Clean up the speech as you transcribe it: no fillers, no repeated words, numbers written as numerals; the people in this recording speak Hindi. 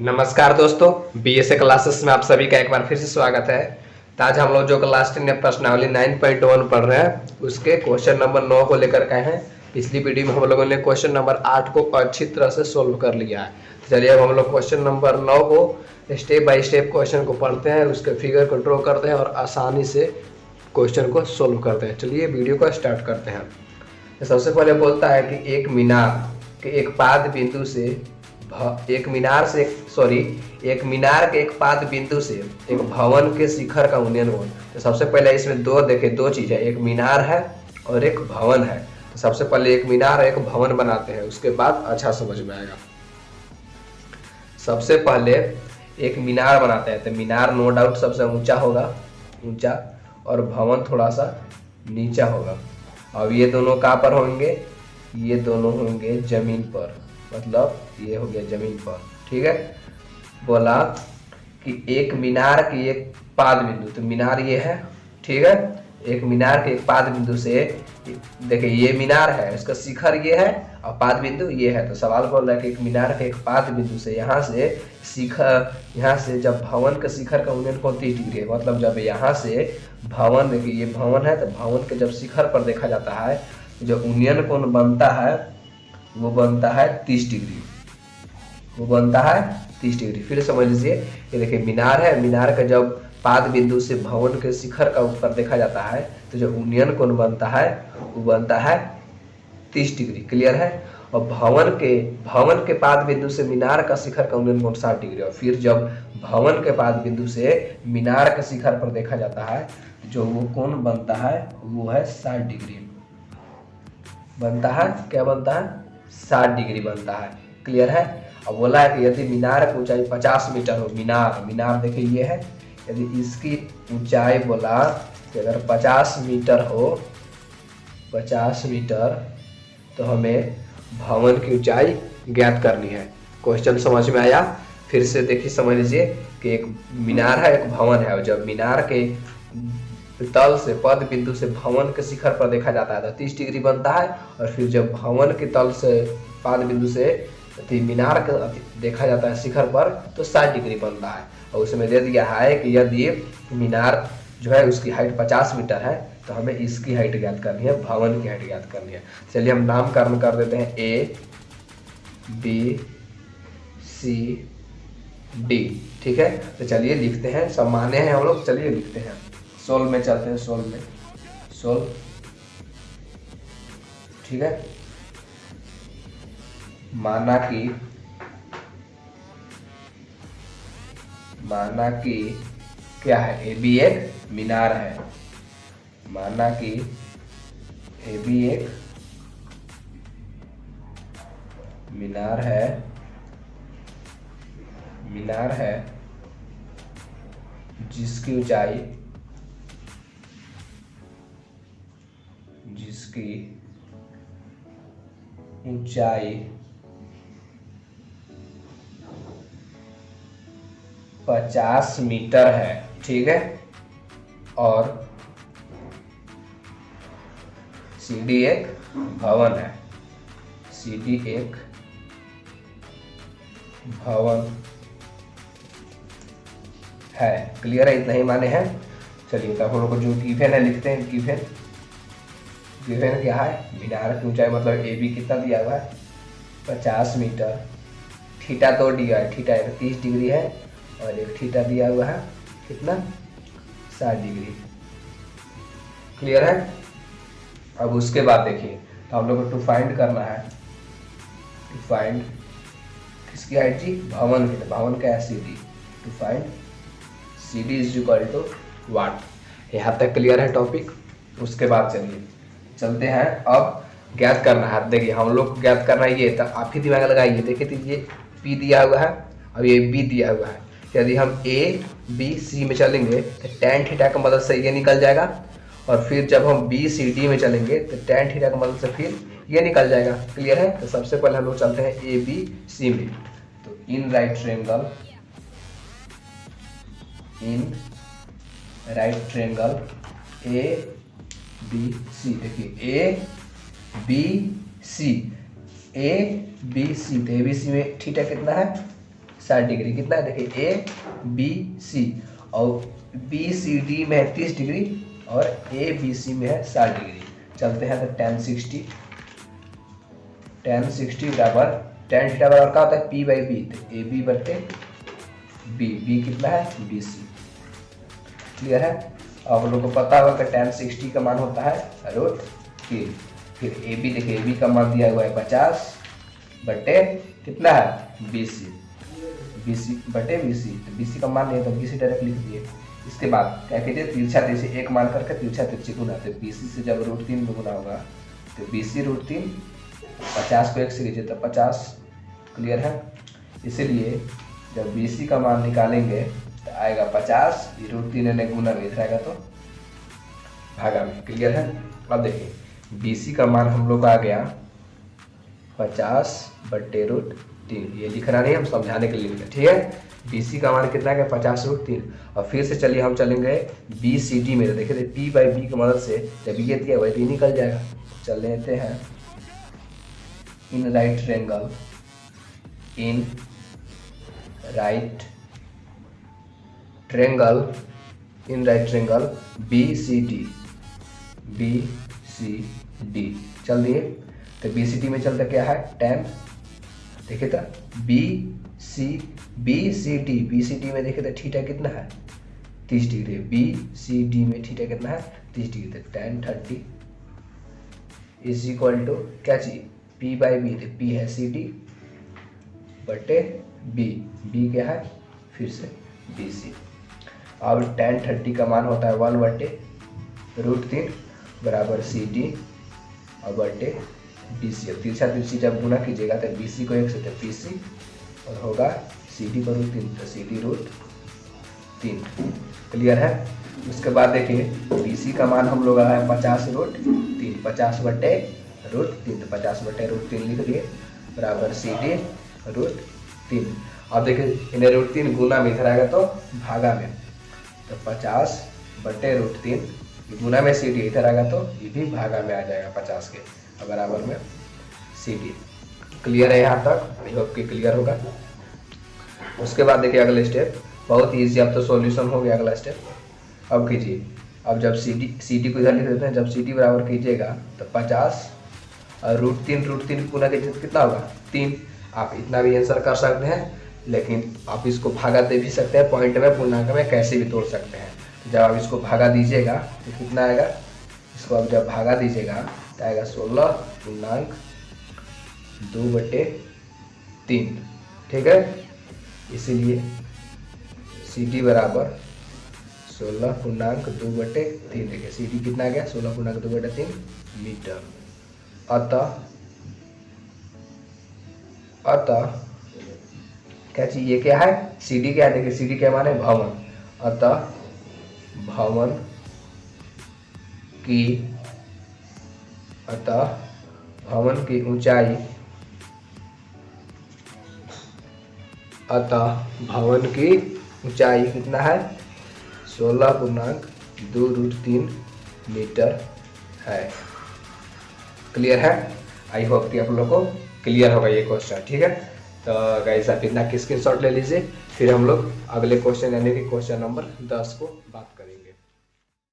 नमस्कार दोस्तों, बीएसए क्लासेस में आप सभी का एक बार फिर से स्वागत है। तो आज हम लोग जो क्लास 10 प्रश्नावली 9.1 पढ़ रहे हैं उसके क्वेश्चन नंबर 9 को लेकर के हैं। पिछली वीडियो में हम लोगों ने क्वेश्चन नंबर 8 को अच्छी तरह से सोल्व कर लिया है। चलिए अब हम लोग क्वेश्चन नंबर 9 को स्टेप बाय स्टेप क्वेश्चन को पढ़ते हैं, उसके फिगर को ड्रॉ करते हैं और आसानी से क्वेश्चन को सोल्व करते हैं। चलिए वीडियो को स्टार्ट करते हैं। तो सबसे पहले बोलता है कि एक मीनार के एक पाद बिंदु से एक मीनार के एक पाद बिंदु से एक भवन के शिखर का उन्नयन हो। तो सबसे पहले इसमें दो चीज है, एक मीनार है और एक भवन है। तो सबसे पहले एक मीनार और एक भवन बनाते हैं, उसके बाद अच्छा समझ में आएगा। सबसे पहले एक मीनार बनाते हैं। तो मीनार नो डाउट सबसे ऊंचा होगा, ऊंचा, और भवन थोड़ा सा नीचा होगा। अब ये दोनों कहाँ पर होंगे? ये दोनों होंगे जमीन पर, मतलब ये हो गया जमीन पर। ठीक है, बोला कि एक मीनार की एक पाद बिंदु, तो मीनार ये है। ठीक है, एक मीनार के एक पाद बिंदु से, देखिए ये मीनार है, इसका शिखर ये है और पाद बिंदु ये है। तो सवाल बोल रहा है कि एक मीनार के एक पाद बिंदु से यहाँ से शिखर, यहाँ से जब भवन के शिखर का उन्नयन 30 डिग्री है, मतलब जब यहाँ से भवन, देखिए ये भवन है, तो भवन के जब शिखर पर देखा जाता है जो उन्नयन कोण बनता है वो बनता है 30 डिग्री, वो बनता है 30 डिग्री। फिर समझ लीजिए, ये देखिए मीनार है, मीनार का जब पाद बिंदु से भवन के शिखर का ऊपर देखा जाता है तो जो उन्नयन कोण बनता है वो बनता है 30 डिग्री। क्लियर है? और भवन के पाद बिंदु से मीनार का शिखर का उन्नयन कोण 60 डिग्री। और फिर जब भवन के पाद बिंदु से मीनार के शिखर पर देखा जाता है जो वो कोण बनता है वो है 60 डिग्री बनता है। क्या बनता है? 60 डिग्री बनता है। क्लियर है? अब बोला है कि यदि मीनार की ऊंचाई 50 मीटर हो, मीनार देखिए ये है, यदि इसकी ऊंचाई बोला कि अगर 50 मीटर हो, 50 मीटर, तो हमें भवन की ऊंचाई ज्ञात करनी है। क्वेश्चन समझ में आया? फिर से देखिए, समझ लीजिए कि एक मीनार है, एक भवन है, और जब मीनार के तल से पद बिंदु से भवन के शिखर पर देखा जाता है तो 30 डिग्री बनता है। और फिर जब भवन के तल से पाद बिंदु से मीनार का देखा जाता है शिखर पर तो 60 डिग्री बनता है। और उसमें दे दिया है कि यदि मीनार जो है उसकी हाइट 50 मीटर है तो हमें इसकी हाइट ज्ञात करनी है, भवन की हाइट ज्ञात करनी है। चलिए हम नामकरण कर देते हैं A B C D। ठीक है, तो चलिए लिखते हैं, सब माने हैं हम लोग। चलिए लिखते हैं, सोल्व में चलते हैं, सोल्व। ठीक है, माना कि क्या है? ए बी एक मीनार है, माना कि ए बी एक मीनार है जिसकी ऊंचाई 50 मीटर है। ठीक है, और CD एक भवन है, CD एक भवन है। क्लियर है? इतना ही माने हैं। चलिए तब हम लोग को जो गिवन है लिखते हैं। गिवन क्या है? मीनार की ऊंचाई मतलब ए बी कितना दिया हुआ है? 50 मीटर। थीटा तो दिया है, थीटा 30 डिग्री है, और एक थीटा दिया हुआ है कितना? 60 डिग्री। क्लियर है? अब उसके बाद देखिए, तो हम लोग को टू फाइंड करना है, टू फाइंड किसकी हाइट जी? भवन की। भवन का है CD। To find CD is equal to what. यहाँ तक क्लियर है टॉपिक? उसके बाद चलिए चलते हैं, अब ज्ञात करना है। देखिए हम लोग को ज्ञात करना है ये, तो आप ही दिमाग लगाइए। देखिए तो ये P दिया हुआ है और ये B दिया हुआ है। यदि हम A B C में चलेंगे तो tan थीटा का मदद से ये निकल जाएगा, और फिर जब हम B C D में चलेंगे तो tan थीटा का मदद से फिर ये निकल जाएगा। क्लियर है? तो सबसे पहले हम लोग चलते हैं A B C में। तो in right triangle A B C, देखिए A B C, A B C, तो A B C में थीटा कितना है? 60 डिग्री। कितना है देखिए ए बी सी, और बी सी डी में है 30 डिग्री और ए बी सी में है 60 डिग्री। चलते हैं तो tan 60 बराबर tan थीटा बराबर क्या होता है P बाई बी, तो ए बी बटे बी, बी कितना है बी सी। क्लियर है। आप लोगों को पता होगा कि tan 60 का मान होता है √3। फिर ए बी देखिए, ए बी का मान दिया हुआ है 50 बटे कितना है बी सी, बी सी बटे बी सी, तो बी सी का मान नहीं है तो बी सी डायरेक्ट लिख दिए। इसके बाद क्या कीजिए, तिरछा तिरछी एक मान करके तिरछा तिरछी गुना, तो बी सी से जब √3 में गुना होगा तो बी सी √3, 50 को 1 से लीजिए तो 50। क्लियर है। इसीलिए जब बी सी का मान निकालेंगे तो आएगा 50, ये √3 ने गुना में आएगा तो भागा में। क्लियर है। अब देखिए बी सी का मान हम लोग का आ गया 50 बटे √3, ये लिखना नहीं, हम समझाने के लिए लिखा। ठीक है। BC का मान कितना है 50 √3। और फिर से चलिए हम चलेंगे BCD में, तो देखिए P बाई बी की मदद से जब ये दिया हुआ है निकल जाएगा। चल लेते हैं in right triangle, in right triangle BCD चल दिए। तो BCD में चलता क्या है tan, देखिए तो BCD में देखिए तो थीटा कितना है 30 डिग्री, BCD में थीटा कितना है 30 डिग्री। तो tan 30 इज इक्वल टू क्या चाहिए P बाई बी, तो P है CD बटे B क्या है फिर से BC। अब tan 30 का मान होता है 1 बटे √3 बराबर CD और बटे BC। अब तिरछा तिरछी जब गुना कीजिएगा तो BC को 1 से तो PC और होगा CD को √3, तो CD √3। क्लियर है। उसके बाद देखिए BC का मान हम लोग आया है 50 √3, 50 बटे √3, तो 50 बटे √3 लिख दिए बराबर CD √3। अब देखिए इन्हें √3 गुना में इधर आएगा तो भागा में, तो 50 बटे √3 गुना में CD इधर आएगा तो ये भी भागा में आ जाएगा 50 के बराबर में CD। क्लियर है यहाँ तक, आई होप कि क्लियर होगा। उसके बाद देखिए अगले स्टेप बहुत इजी, अब तो सॉल्यूशन हो गया। अगला स्टेप अब कीजिए, अब जब CD को इधर लिख देते हैं, जब CD बराबर कीजिएगा तो 50 और √3 गुना कीजिए कितना होगा 3। आप इतना भी आंसर कर सकते हैं, लेकिन आप इसको भागा दे भी सकते हैं, पॉइंट में पूर्णांक में कैसे भी तोड़ सकते हैं। जब आप इसको भागा दीजिएगा तो कितना आएगा, इसको अब जब भागा दीजिएगा तो आएगा 16.2/3। ठीक है। इसीलिए CD बराबर 16.2/3। देखिए CD कितना आ गया 16.2/3 मीटर। अतः क्या चीज ये क्या है CD क्या है, देखिए CD क्या माने भवन। अतः भवन की ऊंचाई, कितना है 16.2/3 मीटर है। क्लियर है। आई होप कि आप लोगों को क्लियर होगा ये क्वेश्चन। ठीक है। तो गाइस आप इतना स्क्रीनशॉट ले लीजिए, फिर हम लोग अगले क्वेश्चन यानी कि क्वेश्चन नंबर 10 को बात